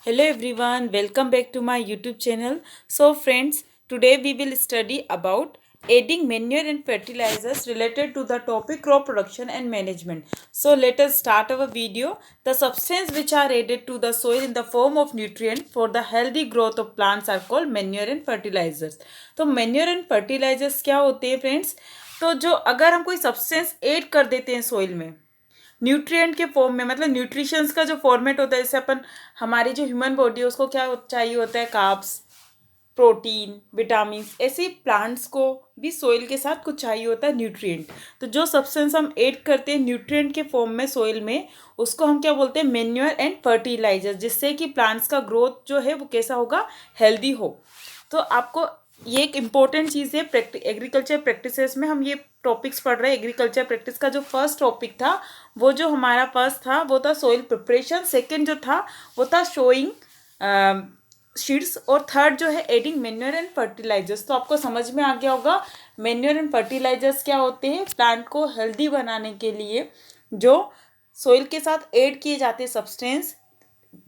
Hello everyone, welcome back to my YouTube channel. So friends, today we will study about adding manure and fertilizers related to the topic crop production and management. So let us start our video. The substance which are added to the soil in the form of nutrient for the healthy growth of plants are called manure and fertilizers. तो manure and fertilizers क्या होते हैं friends? तो जो अगर हम कोई substance add कर देते हैं सोइल में न्यूट्रिएंट के फॉर्म में, मतलब न्यूट्रिशंस का जो फॉर्मेट होता है, जैसे अपन हमारी जो ह्यूमन बॉडी है उसको क्या चाहिए होता है, कार्ब्स, प्रोटीन, विटामिन, ऐसे ही प्लांट्स को भी सोइल के साथ कुछ चाहिए होता है न्यूट्रिएंट। तो जो सब्सटेंस हम ऐड करते हैं न्यूट्रिएंट के फॉर्म में सोइल में, उसको हम क्या बोलते हैं, मैन्योर एंड फर्टिलाइजर, जिससे कि प्लांट्स का ग्रोथ जो है वो कैसा होगा, हेल्दी हो। तो आपको ये एक इम्पॉर्टेंट चीज़ है एग्रीकल्चर प्रैक्टिसेस में। हम ये टॉपिक्स पढ़ रहे हैं। एग्रीकल्चर प्रैक्टिस का जो फर्स्ट टॉपिक था वो जो हमारा फर्स्ट था वो था सोइल प्रिपरेशन, सेकंड जो था वो था शोइंग शीट्स, और थर्ड जो है एडिंग मैन्योर एंड फर्टिलाइजर्स। तो आपको समझ में आ गया होगा मैन्योर एंड फर्टिलाइजर्स क्या होते हैं। प्लांट को हेल्दी बनाने के लिए जो सोइल के साथ ऐड किए जाते हैं सब्सटेंस,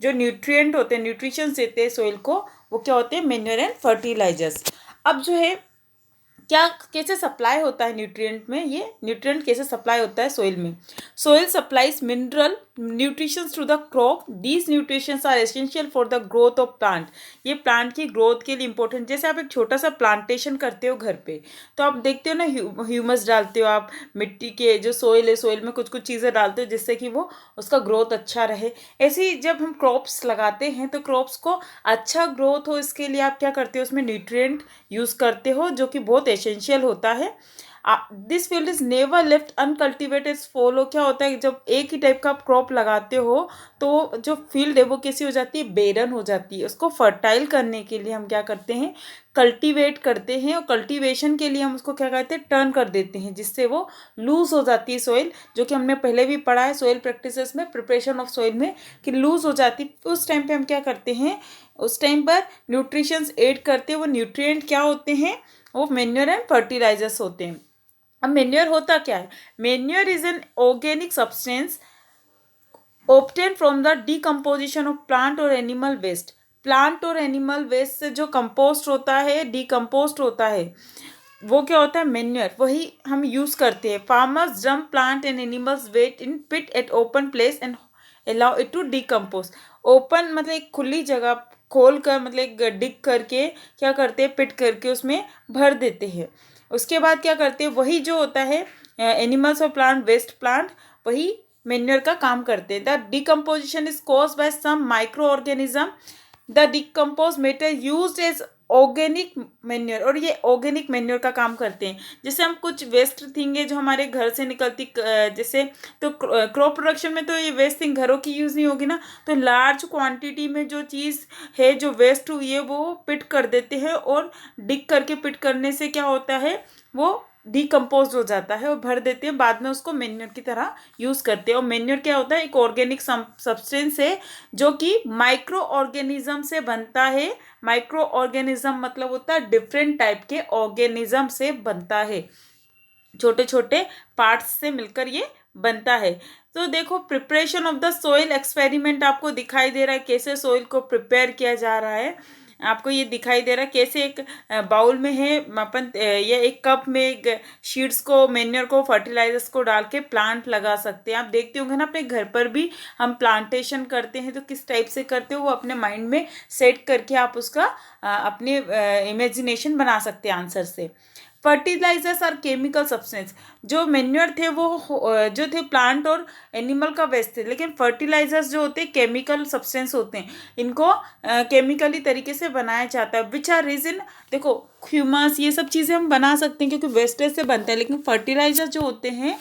जो न्यूट्रिएंट होते हैं, न्यूट्रिशंस देते हैं सोइल को, वो क्या होते हैं, मैन्योर एंड फर्टिलाइजर्स। अब जो है क्या कैसे सप्लाई होता है न्यूट्रिएंट में, ये न्यूट्रिएंट कैसे सप्लाई होता है सोइल में। Soil supplies mineral nutritions to the crop. These nutritions are essential for the growth of plant. ये प्लांट की ग्रोथ के लिए इंपॉर्टेंट। जैसे आप एक छोटा सा प्लांटेशन करते हो घर पे, तो आप देखते हो ना, ह्यूमस डालते हो आप, मिट्टी के जो सोइल है, सोइल में कुछ कुछ चीज़ें डालते हो जिससे कि वो उसका ग्रोथ अच्छा रहे। ऐसे ही जब हम क्रॉप्स लगाते हैं तो क्रॉप्स को अच्छा ग्रोथ हो, इसके लिए आप क्या करते हो, उसमें न्यूट्रिएंट यूज़ करते हो, जो कि बहुत एसेंशियल होता है। This field is never left uncultivated. Follow क्या होता है, जब एक ही टाइप का क्रॉप लगाते हो तो जो फील्ड है वो कैसी हो जाती है, बेरन हो जाती है। उसको फर्टाइल करने के लिए हम क्या करते हैं, कल्टीवेट करते हैं, और कल्टीवेशन के लिए हम उसको क्या कहते हैं, टर्न कर देते हैं, जिससे वो लूज हो जाती है सोइल, जो कि हमने पहले भी पढ़ा है सोइल प्रैक्टिसेस में, प्रिपरेशन ऑफ सोइल में, कि लूज हो जाती। उस टाइम पे हम क्या करते हैं, उस टाइम पर न्यूट्रिशंस ऐड करते हैं। वो न्यूट्रिएंट क्या होते हैं, वो मैन्योर एंड फर्टिलाइजर्स होते हैं। अब मैन्योर होता क्या है, manure is an organic substance obtain from the decomposition of plant और एनिमल वेस्ट। प्लांट और एनिमल वेस्ट से जो कंपोस्ट होता है, डीकम्पोस्ट होता है, वो क्या होता है, मैन्योर, वही हम यूज़ करते हैं। Farmers dump plant and animals waste in pit at open place and allow it to decompose. Open मतलब एक खुली जगह खोल कर, मतलब एक डिग करके क्या करते हैं, पिट करके उसमें भर देते हैं। उसके बाद क्या करते हैं, वही जो होता है एनिमल्स और प्लांट वेस्ट, प्लांट वही मैन्योर का काम करते हैं। The decomposition is caused by some micro organism. The decompose matter used as organic manure, और ये ऑर्गेनिक मैन्योर का काम करते हैं। जैसे हम कुछ वेस्ट थिंग है जो हमारे घर से निकलती, जैसे तो क्रॉप प्रोडक्शन में तो ये वेस्ट थिंग घरों की यूज़ नहीं होगी ना, तो लार्ज क्वांटिटी में जो चीज़ है जो वेस्ट हुई है वो पिट कर देते हैं, और डिग करके पिट करने से क्या होता है, वो डिकम्पोज हो जाता है और भर देते हैं। बाद में उसको मैन्योर की तरह यूज़ करते हैं। और मैन्योर क्या होता है, एक ऑर्गेनिक सब्सटेंस है जो कि माइक्रो ऑर्गेनिज्म से बनता है। माइक्रो ऑर्गेनिज्म मतलब होता है डिफरेंट टाइप के ऑर्गेनिज्म से बनता है, छोटे छोटे पार्ट्स से मिलकर ये बनता है। तो देखो, preparation of the soil experiment आपको दिखाई दे रहा है, कैसे सोइल को प्रिपेयर किया जा रहा है। आपको ये दिखाई दे रहा है कैसे एक बाउल में है अपन, या एक कप में एक शीड्स को, मैन्योर को, फर्टिलाइजर्स को डाल के प्लांट लगा सकते हैं। आप देखते होंगे ना अपने घर पर भी हम प्लांटेशन करते हैं तो किस टाइप से करते हो, वो अपने माइंड में सेट करके आप उसका अपने इमेजिनेशन बना सकते हैं आंसर से। Fertilisers are chemical substance. जो मैन्योर थे वो जो थे प्लांट और एनिमल का वेस्ट थे, लेकिन फर्टिलाइजर्स जो होते हैं केमिकल सब्सटेंस होते हैं। इनको केमिकली तरीके से बनाया जाता है। विच आर रीजन, देखो ह्यूमस ये सब चीज़ें हम बना सकते हैं क्योंकि वेस्टेज से बनते हैं, लेकिन फर्टिलाइजर जो होते हैं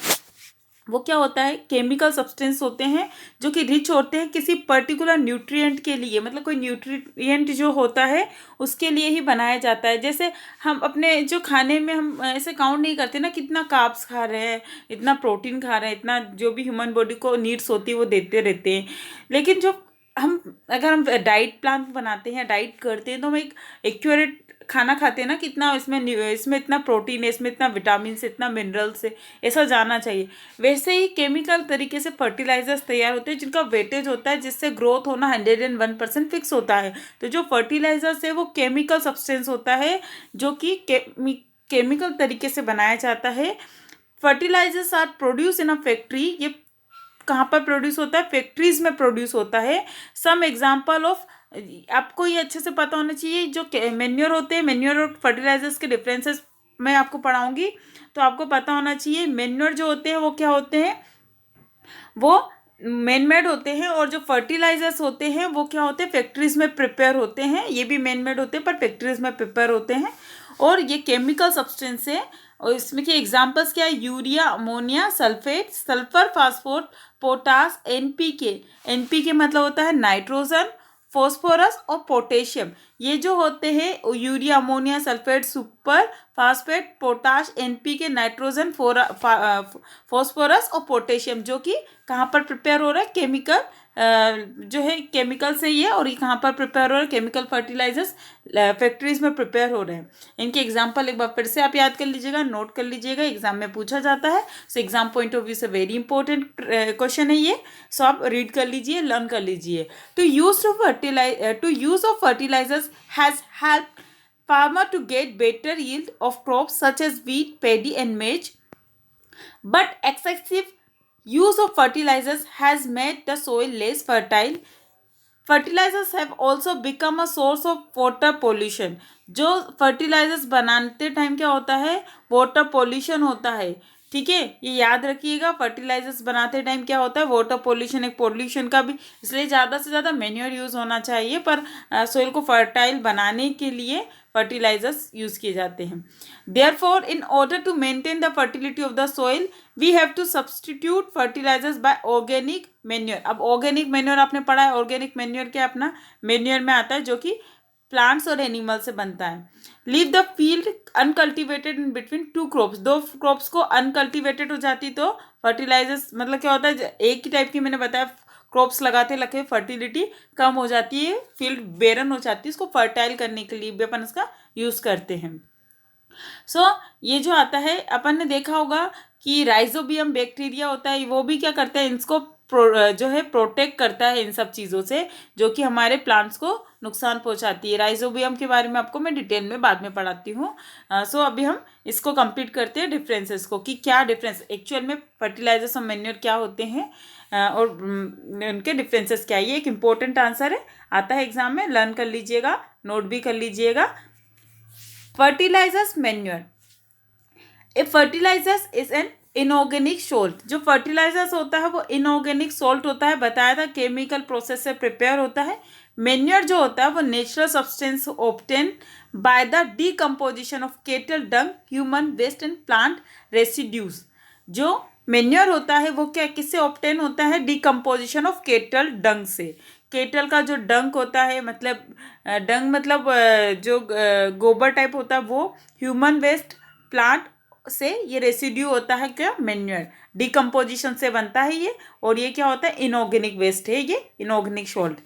वो क्या होता है, केमिकल सब्सटेंस होते हैं जो कि रिच होते हैं किसी पर्टिकुलर न्यूट्रिएंट के लिए, मतलब कोई न्यूट्रिएंट जो होता है उसके लिए ही बनाया जाता है। जैसे हम अपने जो खाने में हम ऐसे काउंट नहीं करते ना, कितना कार्ब्स खा रहे हैं, इतना प्रोटीन खा रहे हैं, इतना जो भी ह्यूमन बॉडी को नीड्स होती है वो देते रहते हैं। लेकिन जो अगर हम डाइट प्लान बनाते हैं, डाइट करते हैं, तो हम एक एक्यूरेट खाना खाते हैं ना, कितना इसमें इतना प्रोटीन है, इसमें इतना विटामिन है, इतना मिनरल्स है, ऐसा जानना चाहिए। वैसे ही केमिकल तरीके से फर्टिलाइजर्स तैयार होते हैं जिनका वेटेज होता है, जिससे ग्रोथ होना 101% फिक्स होता है। तो जो फर्टिलाइजर्स है वो केमिकल सब्सटेंस होता है जो कि केमिकल तरीके से बनाया जाता है। Fertilisers are produce in a factory. ये कहाँ पर प्रोड्यूस होता है? फैक्ट्रीज में प्रोड्यूस होता है। सम एग्जाम्पल ऑफ, आपको ये अच्छे से पता होना चाहिए, जो मैन्योर होते हैं, मैन्योर और फर्टिलाइजर्स के डिफरेंसेस मैं आपको पढ़ाऊंगी, तो आपको पता होना चाहिए। मैन्योर जो होते हैं वो क्या होते हैं? वो मैन मेड होते हैं, और जो फर्टिलाइजर्स होते हैं वो क्या होते हैं? फैक्ट्रीज में प्रिपेयर होते हैं। ये भी मैन मेड होते हैं पर फैक्ट्रीज में प्रिपेयर होते हैं, और ये केमिकल सब्सटेंस है। और इसमें के एग्जांपल्स क्या है? Urea, ammonia, sulphate, sulphur, phosphor, potash, NPK. NPK मतलब होता है नाइट्रोजन, फॉस्फोरस और पोटेशियम। ये जो होते हैं urea, ammonia, sulphate, super phosphate, potash, NPK, nitrogen, phosphorus और पोटेशियम, जो कि कहाँ पर प्रिपेयर हो रहा है? केमिकल जो है केमिकल से ही है, और ये कहाँ पर प्रिपेयर हो रहा है? केमिकल फर्टिलाइजर्स फैक्ट्रीज में प्रिपेयर हो रहे हैं। इनके एग्जांपल एक बार फिर से आप याद कर लीजिएगा, नोट कर लीजिएगा, एग्जाम में पूछा जाता है। So exam point of view से वेरी इंपॉर्टेंट क्वेश्चन है ये। सो आप रीड कर लीजिए, लर्न कर लीजिए। To use of fertilisers has help farmer to get better yield of crops such as wheat, paddy and maize, but excessive use of fertilizers has made the soil less fertile. Fertilizers have also become a source of water pollution. जो fertilisers बनाते time क्या होता है? Water pollution होता है। ठीक है, ये याद रखिएगा। फर्टिलाइजर्स बनाते टाइम क्या होता है? वाटर पोल्यूशन, एक पोल्यूशन का भी, इसलिए ज़्यादा से ज़्यादा मैन्योर यूज़ होना चाहिए, पर सोइल को फर्टाइल बनाने के लिए फर्टिलाइजर्स यूज़ किए जाते हैं। Therefore in order to maintain the fertility of the soil we have to substitute fertilisers by organic manure. अब ऑर्गेनिक मैन्योर आपने पढ़ा है, ऑर्गेनिक मैन्योर क्या अपना मैन्योर में आता है जो कि प्लांट्स और एनिमल से बनता है। Leave the field uncultivated in between two crops. दो क्रॉप्स को अनकल्टिवेटेड हो जाती तो फर्टिलाइजर्स मतलब क्या होता है? एक ही टाइप की मैंने बताया, क्रॉप्स लगाते लगे फर्टिलिटी कम हो जाती है, फील्ड बेरन हो जाती है, इसको फर्टाइल करने के लिए भी अपन इसका यूज़ करते हैं। ये जो आता है, अपन ने देखा होगा कि राइजोबियम बैक्टीरिया होता है, वो भी क्या करता है? इसको जो है प्रोटेक्ट करता है इन सब चीज़ों से जो कि हमारे प्लांट्स को नुकसान पहुंचाती है। राइजोबियम के बारे में आपको मैं डिटेल में बाद में पढ़ाती हूँ। अभी हम इसको कंप्लीट करते हैं डिफरेंसेस को, कि क्या डिफरेंस एक्चुअल में फर्टिलाइजर्स और मैन्योर क्या होते हैं, और उनके डिफरेंसेस क्या है। ये एक इम्पोर्टेंट आंसर है, आता है एग्जाम में, लर्न कर लीजिएगा, नोट भी कर लीजिएगा। Fertilisers, manure. A fertilisers is an inorganic salt. जो फर्टिलाइजर्स होता है वो इनऑर्गेनिक सोल्ट होता है, बताया था, केमिकल प्रोसेस से प्रिपेयर होता है। मैन्योर जो होता है वो natural substance obtain by the decomposition of cattle dung, human waste and plant residues. जो मैन्योर होता है वो क्या, किससे ऑब्टेन होता है? डीकम्पोजिशन ऑफ केटल डंग से। केटल का जो डंग होता है, मतलब डंग मतलब जो गोबर टाइप होता है वो, ह्यूमन वेस्ट, प्लांट से ये रेसिड्यू होता है क्या? मैन्योर। डिकम्पोजिशन से बनता है ये, और ये क्या होता है? इनऑर्गेनिक वेस्ट है, ये inorganic salt.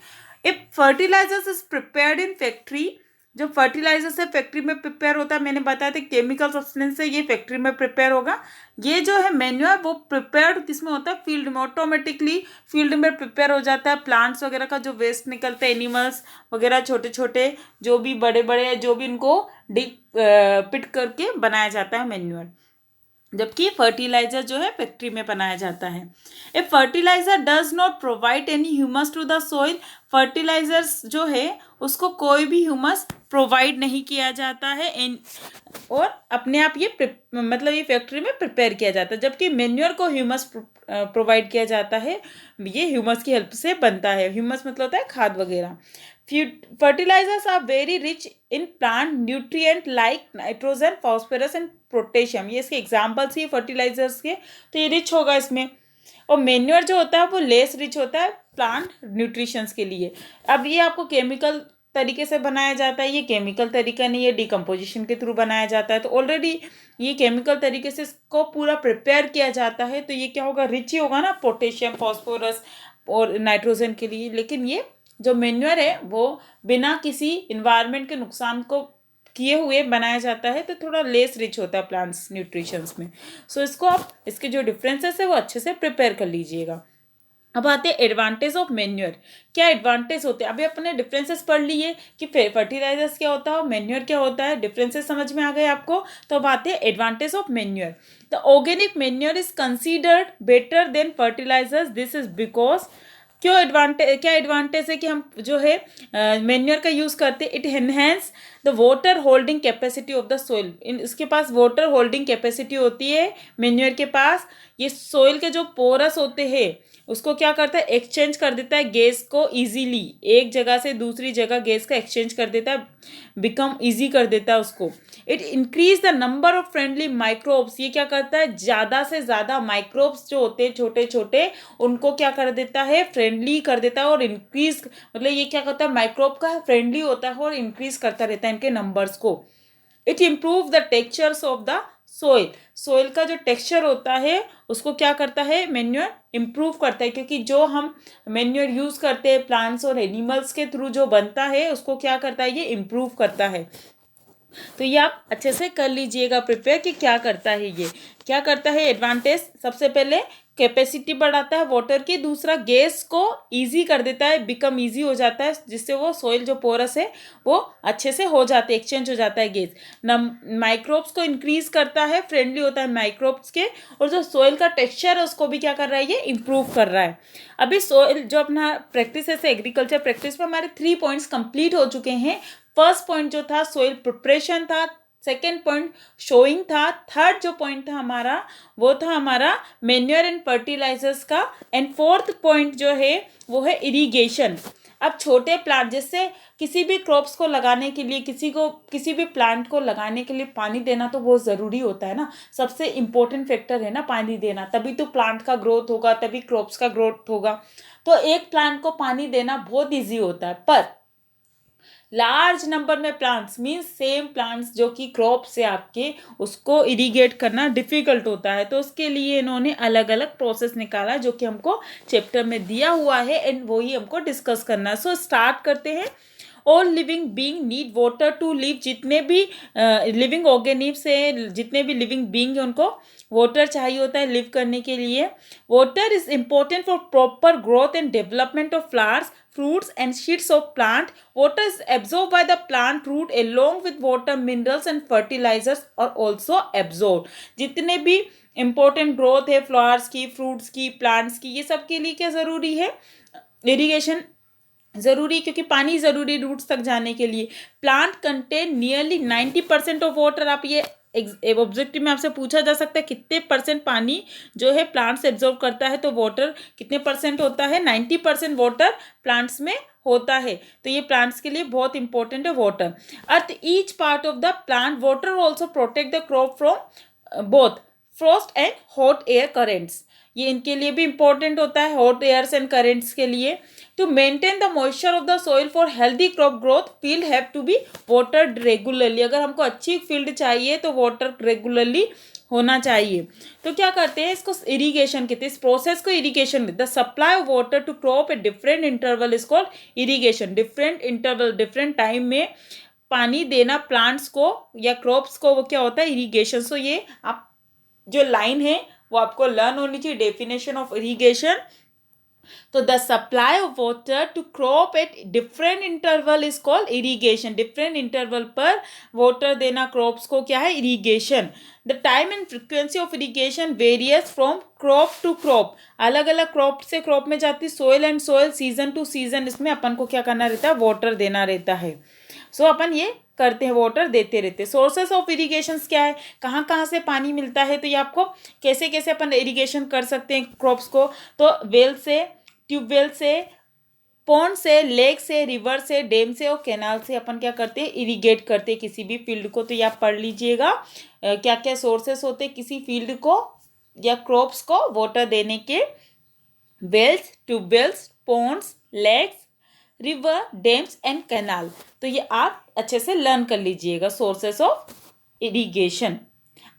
If fertilisers is prepared in factory, जो फर्टिलाइजर से फैक्ट्री में प्रिपेयर होता है, मैंने बताया था केमिकल सब्सटेंस से ये फैक्ट्री में प्रिपेयर होगा। ये जो है मैन्योर वो प्रिपेयर्ड किस में होता है? फील्ड में, ऑटोमेटिकली फील्ड में प्रिपेयर हो जाता है। प्लांट्स वगैरह का जो वेस्ट निकलते हैं, एनिमल्स वगैरह छोटे छोटे जो भी बड़े बड़े जो भी, इनको पिट करके बनाया जाता है मैन्योर, जबकि फर्टिलाइजर जो है फैक्ट्री में बनाया जाता है। A fertiliser does not provide any humus to the soil. Fertilisers जो है उसको कोई भी ह्यूमस प्रोवाइड नहीं किया जाता है, और अपने आप ये मतलब ये फैक्ट्री में प्रिपेयर किया जाता है, जबकि मैन्योर को ह्यूमस प्रोवाइड किया जाता है, ये ह्यूमस की हेल्प से बनता है। ह्यूमस मतलब होता है खाद वगैरह। Fertilisers are very rich in plant nutrient like nitrogen, phosphorus and potassium. ये इसके एग्जाम्पल्स ही फर्टिलाइजर्स के, तो ये रिच होगा इसमें। और मैन्योर जो होता है वो लेस रिच होता है प्लांट न्यूट्रिशंस के लिए। अब ये आपको केमिकल तरीके से बनाया जाता है, ये केमिकल तरीका नहीं है, डिकम्पोजिशन के थ्रू बनाया जाता है। तो ऑलरेडी ये केमिकल तरीके से इसको पूरा प्रिपेयर किया जाता है, तो ये क्या होगा? रिच ही होगा ना, पोटेशियम, फॉस्फोरस और नाइट्रोजन के लिए। लेकिन ये जो मेन्योर है वो बिना किसी इन्वायरमेंट के नुकसान को किए हुए बनाया जाता है, तो थोड़ा लेस रिच होता है प्लांट्स न्यूट्रिशंस में। सो इसको आप इसके जो डिफरेंसेस है वो अच्छे से प्रिपेयर कर लीजिएगा। अब आते हैं एडवांटेज ऑफ मेन्योर। क्या एडवांटेज होते हैं? अभी अपने डिफरेंसेस पढ़ लिए कि फर्टिलाइजर्स क्या होता है और मेन्योर क्या होता है, डिफरेंसेस समझ में आ गए आपको। तो अब आते हैं advantage of manure. The organic manure is considered better than fertilisers. This is because क्यों एडवांटेज, क्या एडवांटेज है कि हम जो है मेन्योर का यूज़ करते हैं। It enhance the water holding capacity of the soil. इसके पास वाटर होल्डिंग कैपेसिटी होती है मेन्योर के पास। ये सोइल के जो पोरस होते हैं उसको क्या करता है, एक्सचेंज कर देता है गैस को इजीली, एक जगह से दूसरी जगह गैस का एक्सचेंज कर देता है, बिकम इजी कर देता है उसको। It increase the number of friendly microbes. ये क्या करता है, ज़्यादा से ज़्यादा माइक्रोब्स जो होते हैं छोटे छोटे उनको क्या कर देता है, फ्रेंडली कर देता है। और इंक्रीज मतलब ये क्या करता है, माइक्रोब का फ्रेंडली होता है और इंक्रीज करता रहता है इनके नंबर्स को। It improve the textures of the soil. Soil का जो टेक्सचर होता है उसको क्या करता है, मेन्योर इम्प्रूव करता है, क्योंकि जो हम मेन्योर यूज़ करते हैं प्लांट्स और एनिमल्स के थ्रू जो बनता है उसको क्या करता है, ये इम्प्रूव करता है। तो ये आप अच्छे से कर लीजिएगा प्रिपेयर कि क्या करता है, ये क्या करता है। एडवांटेज सबसे पहले कैपेसिटी बढ़ाता है वाटर की, दूसरा गैस को इजी कर देता है, बिकम इजी हो जाता है, जिससे वो सोइल जो पोरस है वो अच्छे से हो जाते हैं, एक्सचेंज हो जाता है गैस। माइक्रोब्स को इंक्रीज करता है, फ्रेंडली होता है माइक्रोब्स के, और जो सोइल का टेक्सचर है उसको भी क्या कर रहा है, ये इम्प्रूव कर रहा है। अभी सोइल जो अपना प्रैक्टिस है एग्रीकल्चर प्रैक्टिस में हमारे 3 पॉइंट्स कंप्लीट हो चुके हैं। फर्स्ट पॉइंट जो था सोइल प्रिपरेशन था, सेकेंड पॉइंट शोइंग था, थर्ड जो पॉइंट था हमारा वो था हमारा मेन्योर एंड फर्टिलाइजर्स का, एंड फोर्थ पॉइंट जो है वो है इरिगेशन। अब छोटे प्लांट जैसे किसी भी क्रॉप्स को लगाने के लिए, किसी भी प्लांट को लगाने के लिए पानी देना तो बहुत ज़रूरी होता है ना, सबसे इम्पोर्टेंट फैक्टर है ना पानी देना, तभी तो प्लांट का ग्रोथ होगा, तभी क्रॉप्स का ग्रोथ होगा। तो एक प्लांट को पानी देना बहुत ईजी होता है, पर लार्ज नंबर में प्लांट्स मीन्स सेम प्लांट्स जो कि क्रॉप से आपके, उसको इरिगेट करना डिफिकल्ट होता है। तो उसके लिए इन्होंने अलग अलग प्रोसेस निकाला जो कि हमको चैप्टर में दिया हुआ है, एंड वही हमको डिस्कस करना है। सो स्टार्ट करते हैं। All living being need water to live. जितने भी लिविंग ऑर्गेनिम्स है, जितने भी लिविंग बींग है, उनको वाटर चाहिए होता है लिव करने के लिए। Water is important for proper growth and development of flowers, fruits and seeds of plant. Water is absorbed by the plant root along with water, minerals and fertilizers are also absorbed. जितने भी important growth है flowers की, fruits की, plants की, ये सब के लिए क्या ज़रूरी है, इरिगेशन ज़रूरी, क्योंकि पानी ज़रूरी रूट्स तक जाने के लिए। Plant contain nearly 90% of water. आप ये ऑब्जेक्टिव में आपसे पूछा जा सकता है कितने परसेंट पानी जो है प्लांट्स एब्जॉर्ब करता है, तो वाटर कितने परसेंट होता है, 90% वाटर प्लांट्स में होता है। तो ये प्लांट्स के लिए बहुत इंपॉर्टेंट है water. Earth each part of the plant water also protect the crop from both Frost and hot air currents. ये इनके लिए भी इंपॉर्टेंट होता है, हॉट एयर्स एंड करेंट्स के लिए। To maintain the moisture of the soil for healthy crop growth, field have to be watered regularly. अगर हमको अच्छी फील्ड चाहिए तो वाटर रेगुलरली होना चाहिए। तो क्या करते हैं, इसको इरिगेशन कहते हैं, इस प्रोसेस को इरिगेशन कहते हैं। The supply of water to crop at different interval is called irrigation. Different interval, different time में पानी देना प्लांट्स को या क्रॉप्स को, वो क्या होता है, इरिगेशन। सो ये आप जो लाइन है वो आपको लर्न होनी चाहिए, डेफिनेशन ऑफ इरिगेशन। तो the supply of water to crop at different interval is called irrigation. Different interval पर वाटर देना क्रॉप्स को क्या है, irrigation. The time and frequency of irrigation varies from crop to crop. अलग अलग crop से crop में जाती, soil and soil, season to season इसमें अपन को क्या करना रहता है, वाटर देना रहता है। सो अपन ये करते हैं, वाटर देते रहते हैं। सोर्सेस ऑफ इरिगेशन क्या है, कहाँ कहाँ से पानी मिलता है, तो ये आपको कैसे कैसे अपन इरिगेशन कर सकते हैं क्रॉप्स को। तो वेल से, ट्यूबवेल से, पॉन्ड से, लेक से, रिवर से, डैम से और कैनाल से अपन क्या करते हैं, इरिगेट करते हैं किसी भी फील्ड को। तो ये आप पढ़ लीजिएगा क्या क्या सोर्सेस होते हैं किसी फील्ड को या क्रॉप्स को वाटर देने के। Wells, tubewells, ponds, lakes, river, dams and canal. तो ये आप अच्छे से लर्न कर लीजिएगा, सोर्सेस ऑफ इरिगेशन।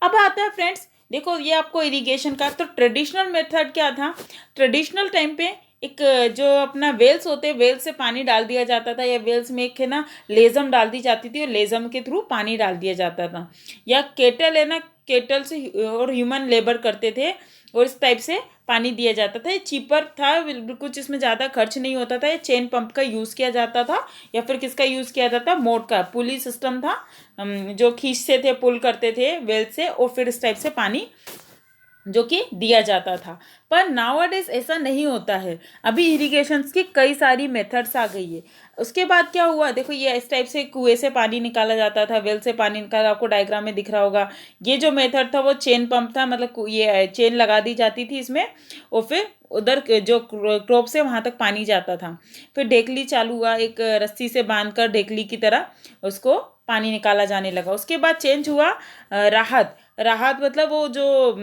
अब आता है फ्रेंड्स, देखो ये आपको इरिगेशन का, तो ट्रेडिशनल मेथड क्या था, ट्रेडिशनल टाइम पे एक जो अपना वेल्स होते हैं, वेल्स से पानी डाल दिया जाता था, या वेल्स में एक है ना लेज़म डाल दी जाती थी और लेज़म के थ्रू पानी डाल दिया जाता था। या केटल है ना, केटल से और ह्यूमन लेबर करते थे और इस टाइप से पानी दिया जाता था। ये चीपर था, कुछ इसमें ज़्यादा खर्च नहीं होता था। ये चेन पंप का यूज़ किया जाता था, या फिर किसका यूज़ किया जाता था, मोट का पुली सिस्टम था, जो खींचते थे, पुल करते थे वेल से और फिर इस टाइप से पानी जो कि दिया जाता था। पर नाउअडेज ऐसा नहीं होता है। अभी इरिगेशंस की कई सारी मेथड्स आ गई है। उसके बाद क्या हुआ, देखो ये इस टाइप से कुएं से पानी निकाला जाता था, वेल से पानी निकाला, आपको डायग्राम में दिख रहा होगा। ये जो मेथड था वो चेन पंप था, मतलब ये चेन लगा दी जाती थी इसमें और फिर उधर जो क्रॉप से वहाँ तक पानी जाता था। फिर ढेकली चालू हुआ, एक रस्सी से बांधकर ढेकली की तरह उसको पानी निकाला जाने लगा। उसके बाद चेंज हुआ राहत। राहत मतलब वो जो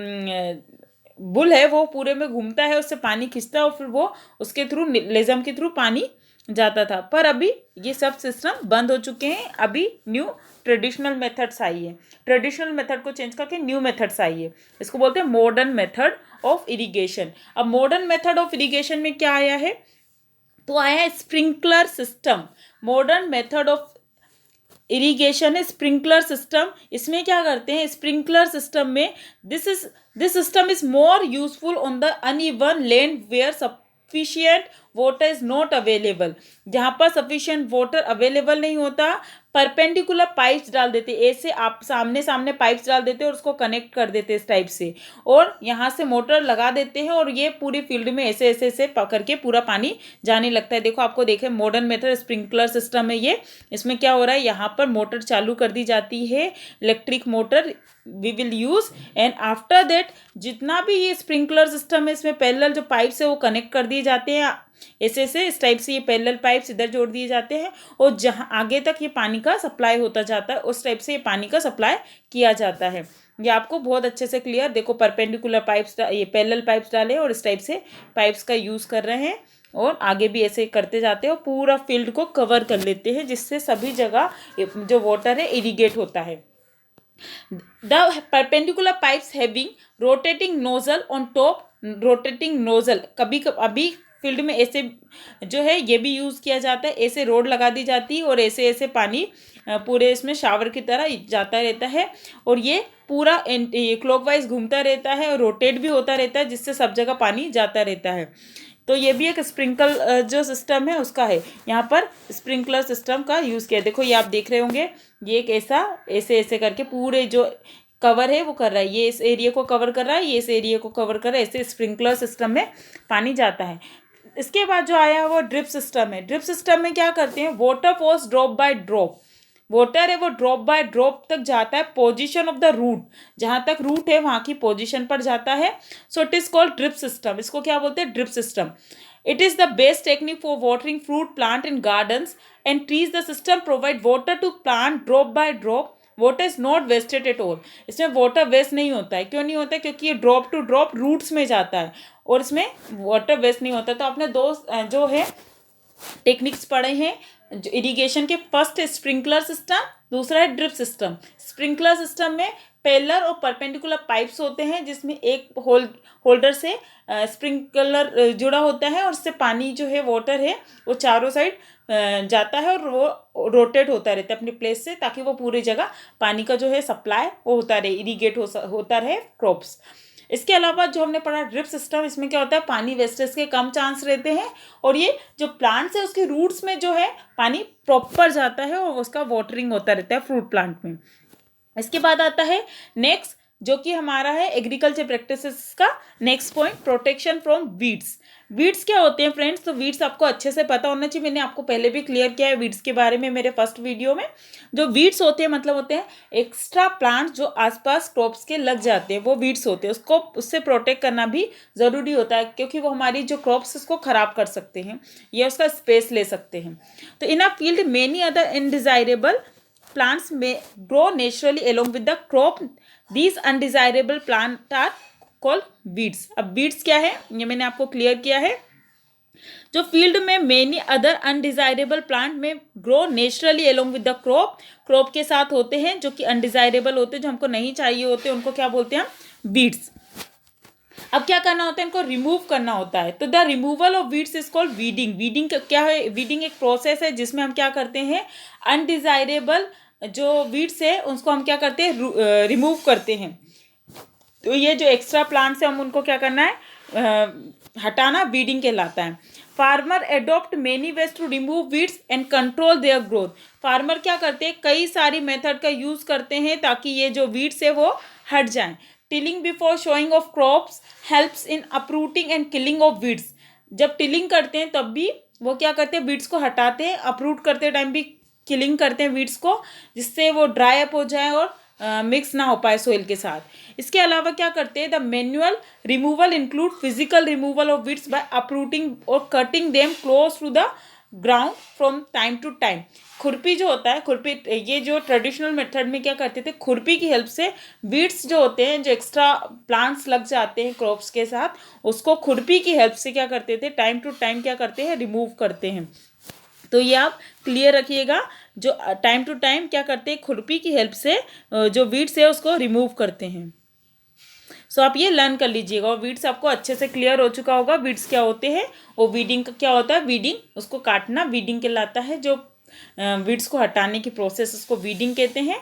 बुल है वो पूरे में घूमता है, उससे पानी खींचता है और फिर वो उसके थ्रू लेजम के थ्रू पानी जाता था। पर अभी ये सब सिस्टम बंद हो चुके हैं। अभी न्यू ट्रेडिशनल मेथड्स आई है। ट्रेडिशनल मेथड को चेंज करके न्यू मेथड्स आई है। इसको बोलते हैं मॉडर्न मेथड ऑफ इरिगेशन। अब मॉडर्न मेथड ऑफ इरिगेशन में क्या आया है, तो आया है sprinkler system. Modern method of irrigation है स्प्रिंकलर सिस्टम। इसमें क्या करते हैं, स्प्रिंकलर सिस्टम में this system is more useful on the uneven land where sufficient water is not available. जहाँ पर सफिशियंट वाटर अवेलेबल नहीं होता, परपेंडिकुलर पाइप्स डाल देते, ऐसे आप सामने सामने पाइप्स डाल देते और उसको कनेक्ट कर देते इस टाइप से, और यहाँ से मोटर लगा देते हैं और ये पूरी फील्ड में ऐसे ऐसे ऐसे पकड़ के पूरा पानी जाने लगता है। देखो आपको देखे मॉडर्न मेथड स्प्रिंकलर सिस्टम है ये। इसमें क्या हो रहा है, यहाँ पर मोटर चालू कर दी जाती है, electric motor we will use, and after that जितना भी ये स्प्रिंकलर सिस्टम है इसमें पैरेलल जो पाइप्स है वो कनेक्ट कर दिए जाते हैं ऐसे ऐसे इस टाइप से। ये पैरेलल पाइप्स इधर जोड़ दिए जाते हैं और जहाँ आगे तक ये पानी का सप्लाई होता जाता है उस टाइप से ये पानी का सप्लाई किया जाता है। ये आपको बहुत अच्छे से क्लियर, देखो परपेंडिकुलर पाइप्स, ये पैरेलल पाइप्स डाले और इस टाइप से पाइप्स का यूज़ कर रहे हैं और आगे भी ऐसे करते जाते हैं और पूरा फील्ड को कवर कर लेते हैं, जिससे सभी जगह जो वाटर है इरिगेट होता है। The perpendicular pipes having rotating nozzle on top, rotating nozzle कभी अभी फील्ड में ऐसे जो है ये भी यूज़ किया जाता है। ऐसे रोड लगा दी जाती है और ऐसे ऐसे पानी पूरे इसमें शावर की तरह जाता रहता है और ये पूरा क्लॉकवाइज घूमता रहता है और रोटेट भी होता रहता है, जिससे सब जगह पानी जाता रहता है। तो ये भी एक स्प्रिंकल जो सिस्टम है उसका है। यहाँ पर स्प्रिंकलर सिस्टम का यूज़ किया, देखो ये आप देख रहे होंगे, ये एक ऐसा ऐसे ऐसे करके पूरे जो कवर है वो कर रहा है, ये इस एरिया को कवर कर रहा है, ये इस एरिया को कवर कर रहा है, ऐसे स्प्रिंकलर सिस्टम में पानी जाता है। इसके बाद जो आया है वो ड्रिप सिस्टम है। ड्रिप सिस्टम में क्या करते हैं, water falls drop by drop, water है वो ड्रॉप बाय ड्रॉप तक जाता है, पोजीशन ऑफ द रूट, जहाँ तक रूट है वहाँ की पोजीशन पर जाता है। So it is called drip system. इसको क्या बोलते हैं, drip system. It is the best technique for watering fruit plant in gardens and trees. The system provide water to plant drop by drop, water is not wasted at all. इसमें water waste नहीं होता है। क्यों नहीं होता है, क्योंकि ये ड्रॉप टू ड्रॉप रूट्स में जाता है और इसमें वाटर वेस्ट नहीं होता। तो आपने दो जो है टेक्निक्स पढ़े हैं जो इरिगेशन के, फर्स्ट है स्प्रिंकलर सिस्टम, दूसरा है ड्रिप सिस्टम। स्प्रिंकलर सिस्टम में पेलर और परपेंडिकुलर पाइप्स होते हैं, जिसमें एक होल्डर से स्प्रिंकलर जुड़ा होता है और उससे पानी जो है वाटर है वो चारों साइड जाता है और वो रोटेट होता रहता है अपनी प्लेस से, ताकि वो पूरी जगह पानी का जो है सप्लाई वो होता रहे, इरिगेट होता रहे क्रॉप्स। इसके अलावा जो हमने पढ़ा ड्रिप सिस्टम, इसमें क्या होता है, पानी वेस्टेज के कम चांस रहते हैं और ये जो प्लांट्स है उसके रूट्स में जो है पानी प्रॉपर जाता है और उसका वाटरिंग होता रहता है फ्रूट प्लांट में। इसके बाद आता है नेक्स्ट, जो कि हमारा है एग्रीकल्चर प्रैक्टिसेस का next point, protection from weeds. Weeds क्या होते हैं फ्रेंड्स, तो वीड्स आपको अच्छे से पता होना चाहिए। मैंने आपको पहले भी क्लियर किया है वीड्स के बारे में मेरे फर्स्ट वीडियो में। जो वीड्स होते हैं मतलब होते हैं एक्स्ट्रा प्लांट्स जो आसपास क्रॉप्स के लग जाते हैं, वो वीड्स होते हैं। उसको उससे प्रोटेक्ट करना भी ज़रूरी होता है, क्योंकि वो हमारी जो क्रॉप्स उसको ख़राब कर सकते हैं या उसका स्पेस ले सकते हैं। तो in a field many other undesirable plants may grow naturally along with the crop. These undesirable plants are called weeds. अब weeds क्या है ये मैंने आपको क्लियर किया है। जो फील्ड में मेनी अदर अनडिजायरेबल प्लांट में grow naturally along with the crop के साथ होते हैं, जो कि अनडिजायरेबल होते हैं, जो हमको नहीं चाहिए होते, उनको क्या बोलते हैं हम, वीड्स। अब क्या करना होता है, इनको रिमूव करना होता है। तो the removal of weeds is called weeding. Weeding क्या है? वीडिंग एक प्रोसेस है जिसमें हम क्या करते हैं, अनडिजायरेबल जो वीड्स है उसको हम क्या करते हैं, रिमूव करते हैं। तो ये जो एक्स्ट्रा प्लांट्स है हम उनको क्या करना है, हटाना, वीडिंग कहलाता है। Farmer adopt many ways to remove weeds and control their growth. Farmer क्या करते हैं, कई सारी मेथड का यूज करते हैं ताकि ये जो वीड्स है वो हट जाएं। Tilling before showing off crops helps in uprooting and killing of weeds. जब टिलिंग करते हैं तब भी वो क्या करते हैं, वीड्स को हटाते हैं। अपरूट करते टाइम भी किलिंग करते हैं वीड्स को, जिससे वो ड्राई अप हो जाए और मिक्स ना हो पाए सोइल के साथ। इसके अलावा क्या करते हैं, the manual removal include physical removal of weeds by uprooting और cutting them close to the ground from time to time. खुरपी जो होता है, खुरपी, ये जो ट्रेडिशनल मेथड में क्या करते थे, खुरपी की हेल्प से वीड्स जो होते हैं, जो एक्स्ट्रा प्लांट्स लग जाते हैं क्रॉप्स के साथ, उसको खुरपी की हेल्प से क्या करते थे, टाइम टू टाइम क्या करते हैं, रिमूव करते हैं। तो ये आप क्लियर रखिएगा, जो टाइम टू टाइम क्या करते हैं, खुरपी की हेल्प से जो वीड्स है उसको रिमूव करते हैं। सो आप ये लर्न कर लीजिएगा और वीड्स आपको अच्छे से क्लियर हो चुका होगा। वीड्स क्या होते हैं, वो वीडिंग का क्या होता है, वीडिंग, उसको काटना वीडिंग कहलाता है। जो वीड्स को हटाने की प्रोसेस उसको वीडिंग कहते हैं।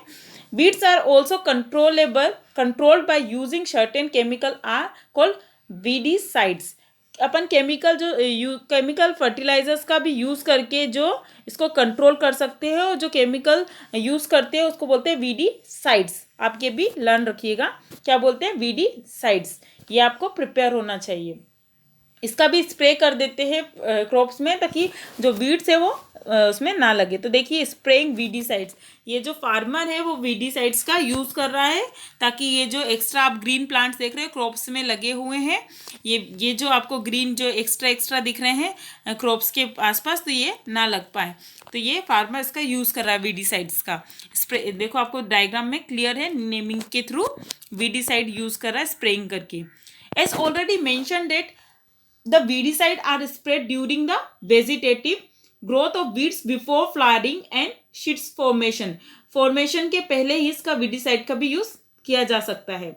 Weeds are also controlled by using certain chemical are called weedicides. अपन केमिकल फर्टिलाइजर्स का भी यूज़ करके जो इसको कंट्रोल कर सकते हैं, और जो केमिकल यूज़ करते हैं उसको बोलते हैं वीडीसाइड्स। आप ये भी लर्न रखिएगा, क्या बोलते हैं, वीडीसाइड्स। ये आपको प्रिपेयर होना चाहिए। इसका भी स्प्रे कर देते हैं क्रॉप्स में ताकि जो वीड्स है वो उसमें ना लगे। तो देखिए, स्प्रेइंग वीडीसाइड्स, ये जो फार्मर है वो वीडीसाइड्स का यूज़ कर रहा है ताकि ये जो एक्स्ट्रा आप ग्रीन प्लांट्स देख रहे हैं क्रॉप्स में लगे हुए हैं, ये जो आपको ग्रीन जो एक्स्ट्रा दिख रहे हैं क्रॉप्स के आसपास, तो ये ना लग पाए। तो ये फार्मर इसका यूज़ कर रहा है वीडीसाइड्स का स्प्रे। देखो आपको डायग्राम में क्लियर है, नेमिंग के थ्रू वीडीसाइड यूज़ कर रहा है स्प्रेइंग करके। As already mention that the weedicide are spread during the vegetative growth of weeds before flowering and sheets formation। Formation के पहले ही इसका वीडीसाइड का भी यूज किया जा सकता है।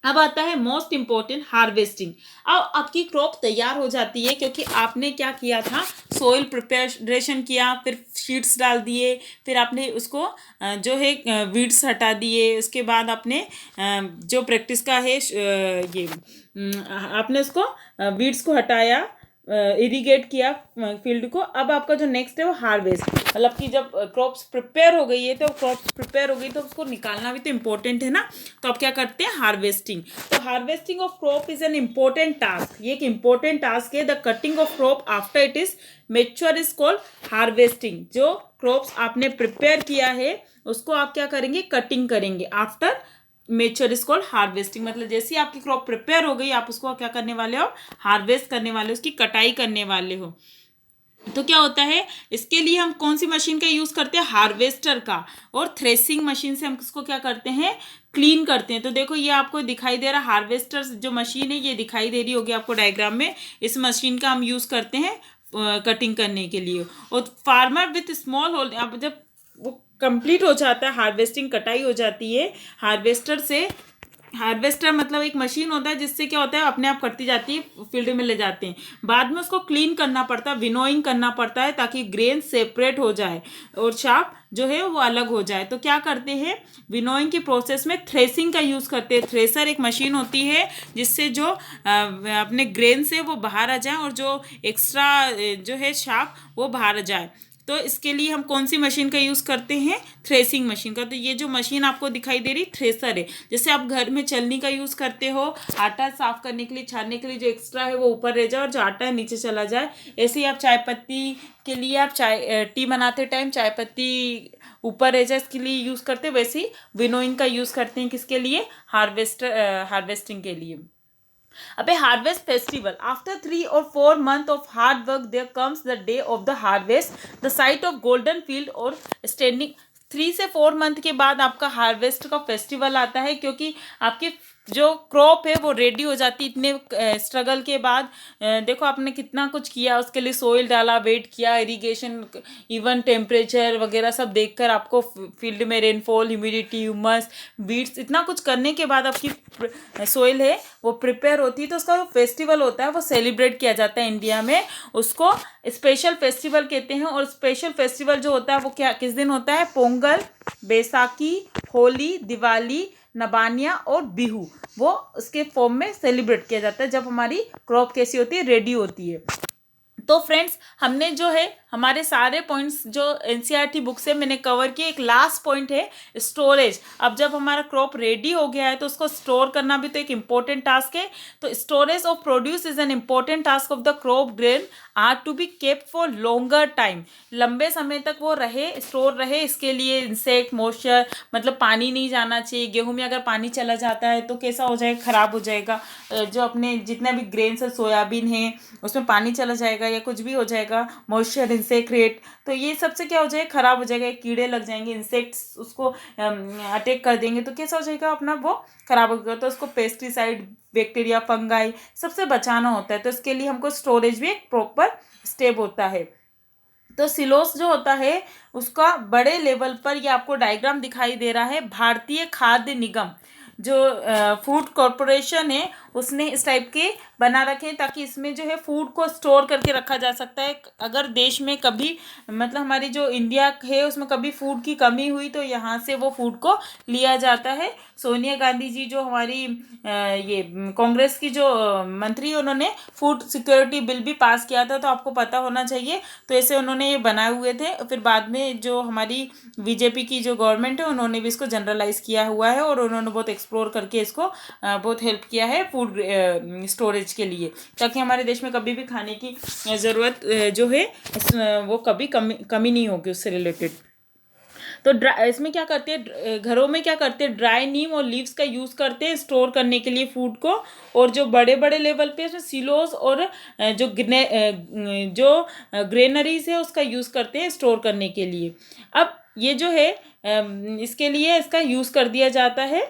अब आता है मोस्ट इंपॉर्टेंट, हार्वेस्टिंग। अब आपकी क्रॉप तैयार हो जाती है क्योंकि आपने क्या किया था, सोइल प्रिपरेशन किया, फिर शीट्स डाल दिए, फिर आपने उसको जो है वीड्स हटा दिए, उसके बाद आपने जो प्रैक्टिस का है ये आपने उसको वीड्स को हटाया, इरिगेट किया फील्ड को। अब आपका जो नेक्स्ट है वो हार्वेस्ट, मतलब कि जब क्रॉप्स प्रिपेयर हो गई है, तो क्रॉप्स प्रिपेयर हो गई तो उसको निकालना भी तो इम्पोर्टेंट है ना। तो आप क्या करते हैं, हार्वेस्टिंग। तो harvesting of crop is an important task. ये एक इम्पोर्टेंट टास्क है। The cutting of crop after it is mature is called harvesting. जो क्रॉप्स आपने प्रिपेयर किया है उसको आप क्या करेंगे, कटिंग करेंगे। After mature is called harvesting. मतलब जैसे ही आपकी क्रॉप प्रिपेयर हो गई, आप उसको क्या करने वाले हो, हार्वेस्ट करने वाले हो, उसकी कटाई करने वाले हो। तो क्या होता है, इसके लिए हम कौन सी मशीन का यूज़ करते हैं, हार्वेस्टर का। और थ्रेसिंग मशीन से हम इसको क्या करते हैं, क्लीन करते हैं। तो देखो ये आपको दिखाई दे रहा है, हार्वेस्टर जो मशीन है ये दिखाई दे रही होगी आपको डायग्राम में। इस मशीन का हम यूज़ करते हैं कटिंग करने के लिए। और फार्मर विथ स्मॉल होल, अब जब वो कंप्लीट हो जाता है, हार्वेस्टिंग कटाई हो जाती है हार्वेस्टर से। हार्वेस्टर मतलब एक मशीन होता है जिससे क्या होता है, अपने आप कटती जाती है, फील्ड में ले जाते हैं। बाद में उसको क्लीन करना पड़ता है, विनोइंग करना पड़ता है ताकि ग्रेन सेपरेट हो जाए और शार्प जो है वो अलग हो जाए। तो क्या करते हैं, विनोइंग की प्रोसेस में थ्रेसिंग का यूज़ करते हैं। थ्रेसर एक मशीन होती है जिससे जो अपने ग्रेन से वो बाहर आ जाए और जो एक्स्ट्रा जो है शार्प वो बाहर आ जाए। तो इसके लिए हम कौन सी मशीन का यूज़ करते हैं, थ्रेसिंग मशीन का। तो ये जो मशीन आपको दिखाई दे रही थ्रेसर है। जैसे आप घर में चलनी का यूज़ करते हो, आटा साफ करने के लिए, छानने के लिए, जो एक्स्ट्रा है वो ऊपर रह जाए और जो आटा है नीचे चला जाए। ऐसे ही आप चाय पत्ती के लिए, आप टी बनाते टाइम चाय पत्ती ऊपर रह जाए, इसके लिए यूज़ करते हैं। वैसे ही विनोइंग का यूज़ करते हैं, किसके लिए, हार्वेस्टिंग के लिए। अबे harvest festival, after 3 or 4 months of hard work there comes the day of the harvest, the sight of golden field और standing। 3 से 4 मंथ के बाद आपका हार्वेस्ट का फेस्टिवल आता है, क्योंकि आपके जो क्रॉप है वो रेडी हो जाती है इतने स्ट्रगल के बाद। देखो आपने कितना कुछ किया उसके लिए, सोइल डाला, वेट किया, इरिगेशन, इवन टेम्परेचर वगैरह सब देखकर आपको फील्ड में रेनफॉल, ह्यूमिडिटी, ह्यूमस, बीट्स, इतना कुछ करने के बाद आपकी सोइल है वो प्रिपेयर होती है। तो उसका फेस्टिवल होता है वो सेलिब्रेट किया जाता है इंडिया में, उसको स्पेशल फेस्टिवल कहते हैं। और स्पेशल फेस्टिवल जो होता है वो क्या किस दिन होता है? पोंगल, बैसाखी, होली, दिवाली, नबानिया और बिहू, वो उसके फॉर्म में सेलिब्रेट किया जाता है जब हमारी क्रॉप कैसी होती है? रेडी होती है। तो फ्रेंड्स हमने जो है हमारे सारे पॉइंट्स जो एनसीईआरटी बुक से मैंने कवर किए। एक लास्ट पॉइंट है स्टोरेज। अब जब हमारा क्रॉप रेडी हो गया है तो उसको स्टोर करना भी तो एक इम्पोर्टेंट टास्क है। तो storage of produce is an important task of the crop grain are to be kept for longer time. लंबे समय तक वो रहे, स्टोर रहे, इसके लिए इंसेक्ट, मॉइस्चर, मतलब पानी नहीं जाना चाहिए। गेहूं में अगर पानी चला जाता है तो कैसा हो जाएगा? खराब हो जाएगा। जो अपने जितना भी ग्रेन्स है, सोयाबीन है, उसमें पानी चला जाएगा या कुछ भी हो जाएगा, मॉइस्चर, इंसेक्ट रेट, तो ये सबसे क्या हो जाएगा? खराब हो जाएगा। कीड़े लग जाएंगे, इंसेक्ट्स उसको अटैक कर देंगे तो कैसा हो जाएगा? अपना वो खराब हो गया। तो उसको पेस्टिसाइड, बैक्टीरिया, फंगाई सबसे बचाना होता है। तो इसके लिए हमको स्टोरेज भी एक प्रॉपर स्टेप होता है। तो सिलोस जो होता है उसका बड़े लेवल पर, ये आपको डायग्राम दिखाई दे रहा है, भारतीय खाद्य निगम जो फूड कॉरपोरेशन है उसने इस टाइप के बना रखे हैं ताकि इसमें जो है फूड को स्टोर करके रखा जा सकता है। अगर देश में कभी, मतलब हमारी जो इंडिया है उसमें कभी फूड की कमी हुई तो यहाँ से वो फूड को लिया जाता है। सोनिया गांधी जी जो हमारी ये कांग्रेस की जो मंत्री, उन्होंने फूड सिक्योरिटी बिल भी पास किया था, तो आपको पता होना चाहिए। तो ऐसे उन्होंने ये बनाए हुए थे। फिर बाद में जो हमारी बीजेपी की जो गवर्नमेंट है उन्होंने भी इसको जनरलाइज किया हुआ है और उन्होंने बहुत एक्सप्लोर करके इसको बहुत हेल्प किया है फूड स्टोरेज के लिए, ताकि हमारे देश में कभी भी खाने की ज़रूरत जो है वो कभी कमी नहीं होगी उससे रिलेटेड। तो इसमें क्या करते हैं, घरों में क्या करते हैं, ड्राई नीम और लीव्स का यूज़ करते हैं स्टोर करने के लिए फूड को। और जो बड़े बड़े लेवल पे उसमें सिलोस और जो ग्रेनरीज है उसका यूज़ करते हैं स्टोर करने के लिए। अब ये जो है इसके लिए इसका यूज़ कर दिया जाता है।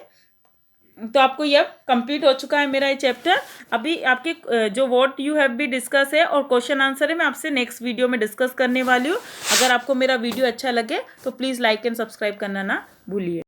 तो आपको ये अब कंप्लीट हो चुका है मेरा ये चैप्टर। अभी आपके जो what you have be discuss है और क्वेश्चन आंसर है मैं आपसे नेक्स्ट वीडियो में डिस्कस करने वाली हूँ। अगर आपको मेरा वीडियो अच्छा लगे तो प्लीज़ लाइक एंड सब्सक्राइब करना ना भूलिए।